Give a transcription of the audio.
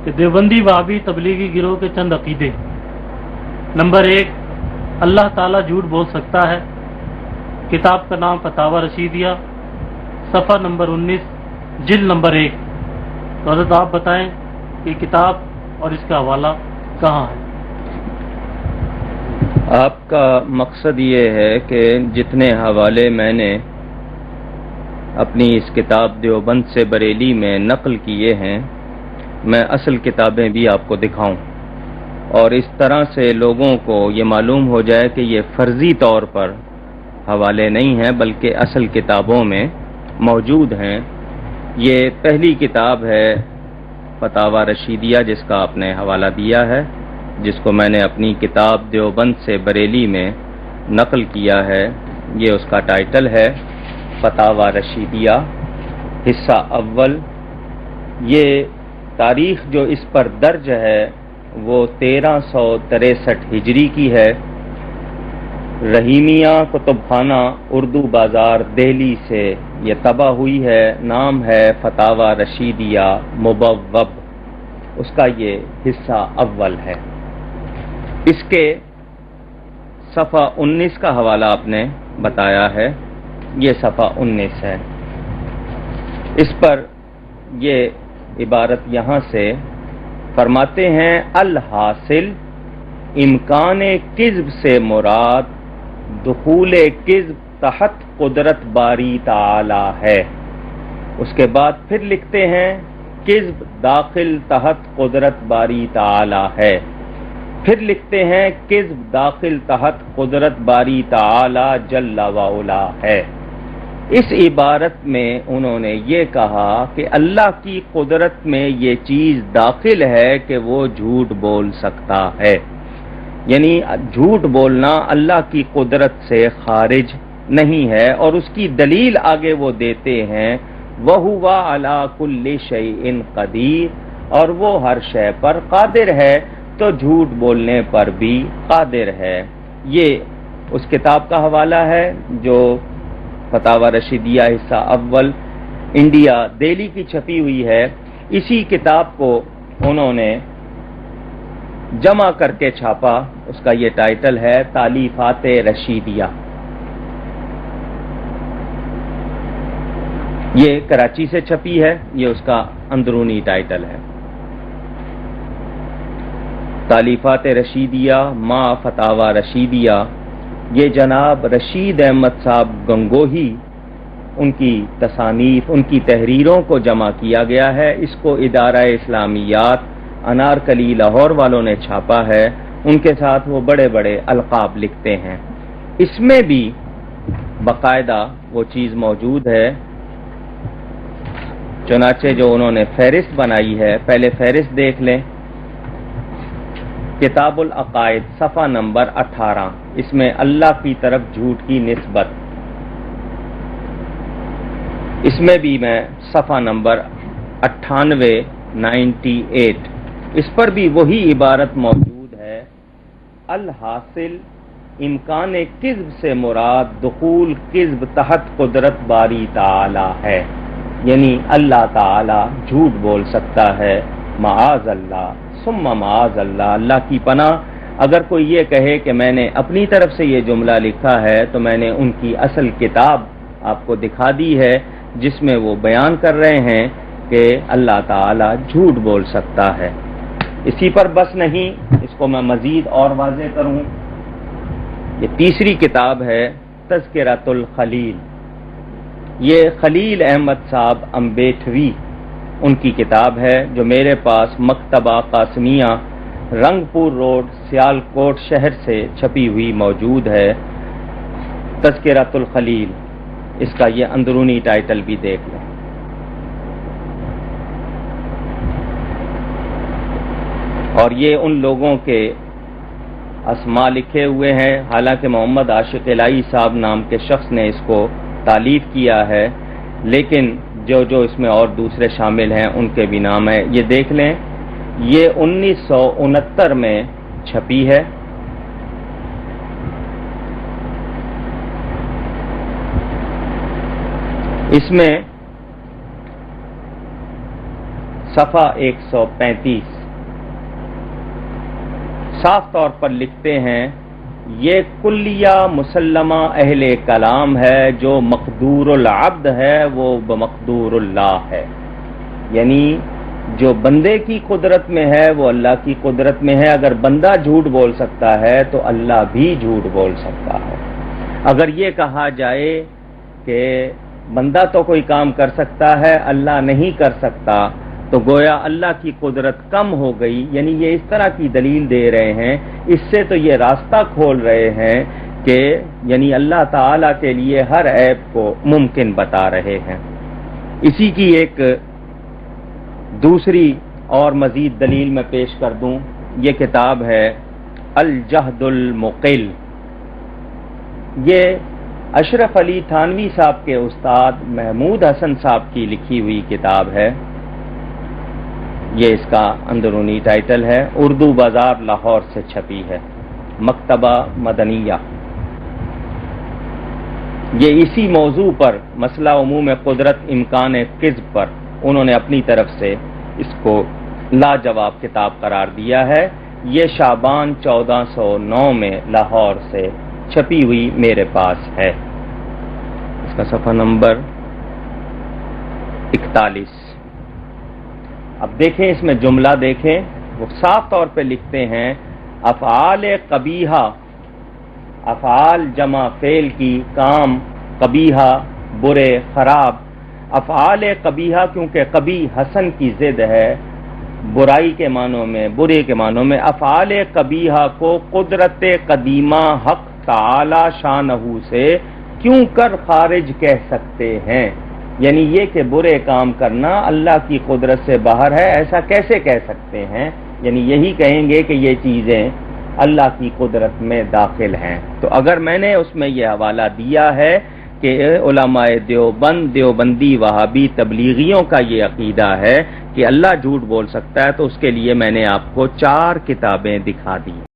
کہ دیوبندی وہابی تبلیغی گروہ کے چند عقیدے۔ نمبر 1، اللہ تعالیٰ جھوٹ بول سکتا ہے۔ کتاب کا نام فتاوی رشیدیہ، صفحہ نمبر 19، جلد نمبر 1۔ تو حضرت آپ بتائیں کہ کتاب اور اس کا حوالہ کہاں ہے؟ آپ کا مقصد یہ ہے کہ جتنے حوالے میں نے اپنی اس کتاب دیوبند سے بریلی میں نقل کیے ہیں، میں اصل کتابیں بھی آپ کو دکھاؤں، اور اس طرح سے لوگوں کو یہ معلوم ہو جائے کہ یہ فرضی طور پر حوالے نہیں ہیں بلکہ اصل کتابوں میں موجود ہیں۔ یہ پہلی کتاب ہے فتاوی رشیدیہ جس کا آپ نے حوالہ دیا ہے، جس کو میں نے اپنی کتاب دیوبند سے بریلی میں نقل کیا ہے۔ یہ اس کا ٹائٹل ہے فتاوی رشیدیہ حصہ اول۔ یہ تاریخ جو اس پر درج ہے وہ 1363 ہجری کی ہے۔ رحیمیہ کتب خانہ اردو بازار دہلی سے یہ طبع ہوئی ہے۔ نام ہے فتاوی رشیدیہ مبوب، اس کا یہ حصہ اول ہے۔ اس کے صفحہ 19 کا حوالہ آپ نے بتایا ہے، یہ صفحہ 19 ہے۔ اس پر یہ عبارت یہاں سے فرماتے ہیں، الحاصل امکان کذب سے مراد دخول کذب تحت قدرت باری تعالی ہے۔ اس کے بعد پھر لکھتے ہیں کذب داخل تحت قدرت باری تعالی ہے۔ پھر لکھتے ہیں کذب داخل تحت قدرت باری تعالی جل وعلا ہے۔ اس عبارت میں انہوں نے یہ کہا کہ اللہ کی قدرت میں یہ چیز داخل ہے کہ وہ جھوٹ بول سکتا ہے، یعنی جھوٹ بولنا اللہ کی قدرت سے خارج نہیں ہے، اور اس کی دلیل آگے وہ دیتے ہیں وَهُوَ عَلَى كُلِّ شَيْءٍ قَدِيرٌ، اور وہ ہر شے پر قادر ہے، تو جھوٹ بولنے پر بھی قادر ہے۔ یہ اس کتاب کا حوالہ ہے جو فتاوی رشیدیہ حصہ اول انڈیا دہلی کی چھپی ہوئی ہے۔ اسی کتاب کو انہوں نے جمع کر کے چھاپا، اس کا یہ ٹائٹل ہے تالیفات رشیدیہ۔ یہ کراچی سے چھپی ہے، یہ اس کا اندرونی ٹائٹل ہے، تالیفات رشیدیہ ما فتاوی رشیدیہ۔ یہ جناب رشید احمد صاحب گنگوہی، ان کی تصانیف، ان کی تحریروں کو جمع کیا گیا ہے۔ اس کو ادارہ اسلامیات انارکلی لاہور والوں نے چھاپا ہے، ان کے ساتھ وہ بڑے بڑے القاب لکھتے ہیں۔ اس میں بھی باقاعدہ وہ چیز موجود ہے، چنانچہ جو انہوں نے فہرست بنائی ہے، پہلے فہرست دیکھ لیں۔ کتاب العقائد صفحہ نمبر 18، اس میں اللہ کی طرف جھوٹ کی نسبت، اس میں بھی میں صفحہ نمبر 98 اس پر بھی وہی عبارت موجود ہے، الحاصل امکان کذب سے مراد دخول کذب تحت قدرت باری تعالی ہے، یعنی اللہ تعالی جھوٹ بول سکتا ہے، معاذ اللہ ثم معاذ اللہ، اللہ کی پناہ۔ اگر کوئی یہ کہے کہ میں نے اپنی طرف سے یہ جملہ لکھا ہے تو میں نے ان کی اصل کتاب آپ کو دکھا دی ہے جس میں وہ بیان کر رہے ہیں کہ اللہ تعالی جھوٹ بول سکتا ہے۔ اسی پر بس نہیں، اس کو میں مزید اور واضح کروں، یہ تیسری کتاب ہے تذکرۃ الخلیل۔ یہ خلیل احمد صاحب امبیٹھوی ان کی کتاب ہے جو میرے پاس مکتبہ قاسمیہ رنگ پور روڈ سیال کوٹ شہر سے چھپی ہوئی موجود ہے، تذکرۃ الخلیل۔ اس کا یہ اندرونی ٹائٹل بھی دیکھ لیں۔ اور یہ ان لوگوں کے اسماء لکھے ہوئے ہیں، حالانکہ محمد عاشق الہی صاحب نام کے شخص نے اس کو تالیف کیا ہے، لیکن جو اس میں اور دوسرے شامل ہیں ان کے بھی نام ہیں۔ یہ دیکھ لیں، یہ 1969 میں چھپی ہے۔ اس میں صفحہ 135 صاف طور پر لکھتے ہیں یہ کلیہ مسلمہ اہل کلام ہے، جو مقدور العبد ہے وہ بمقدور اللہ ہے، یعنی جو بندے کی قدرت میں ہے وہ اللہ کی قدرت میں ہے۔ اگر بندہ جھوٹ بول سکتا ہے تو اللہ بھی جھوٹ بول سکتا ہے۔ اگر یہ کہا جائے کہ بندہ تو کوئی کام کر سکتا ہے اللہ نہیں کر سکتا تو گویا اللہ کی قدرت کم ہو گئی، یعنی یہ اس طرح کی دلیل دے رہے ہیں، اس سے تو یہ راستہ کھول رہے ہیں کہ یعنی اللہ تعالی کے لیے ہر عیب کو ممکن بتا رہے ہیں۔ اسی کی ایک دوسری اور مزید دلیل میں پیش کر دوں، یہ کتاب ہے الجہد المقل، یہ اشرف علی تھانوی صاحب کے استاد محمود حسن صاحب کی لکھی ہوئی کتاب ہے۔ یہ اس کا اندرونی ٹائٹل ہے، اردو بازار لاہور سے چھپی ہے، مکتبہ مدنیہ۔ یہ اسی موضوع پر مسئلہ عموم قدرت امکان کذب پر انہوں نے اپنی طرف سے اس کو لاجواب کتاب قرار دیا ہے۔ یہ شعبان 1409 میں لاہور سے چھپی ہوئی میرے پاس ہے، اس کا صفحہ نمبر 41۔ اب دیکھیں اس میں جملہ دیکھیں، وہ صاف طور پہ لکھتے ہیں افعال قبیحہ، افعال جمع فعل کی، کام قبیحہ برے خراب، افعال قبیحہ کیونکہ قبیح حسن کی ضد ہے، برائی کے معنوں میں، برے کے معنوں میں، افعال قبیحہ کو قدرت قدیمہ حق تعالی شانہ سے کیوں کر خارج کہہ سکتے ہیں، یعنی یہ کہ برے کام کرنا اللہ کی قدرت سے باہر ہے، ایسا کیسے کہہ سکتے ہیں، یعنی یہی کہیں گے کہ یہ چیزیں اللہ کی قدرت میں داخل ہیں۔ تو اگر میں نے اس میں یہ حوالہ دیا ہے کہ علماء دیوبند، دیوبندی وہابی تبلیغیوں کا یہ عقیدہ ہے کہ اللہ جھوٹ بول سکتا ہے، تو اس کے لیے میں نے آپ کو 4 کتابیں دکھا دی۔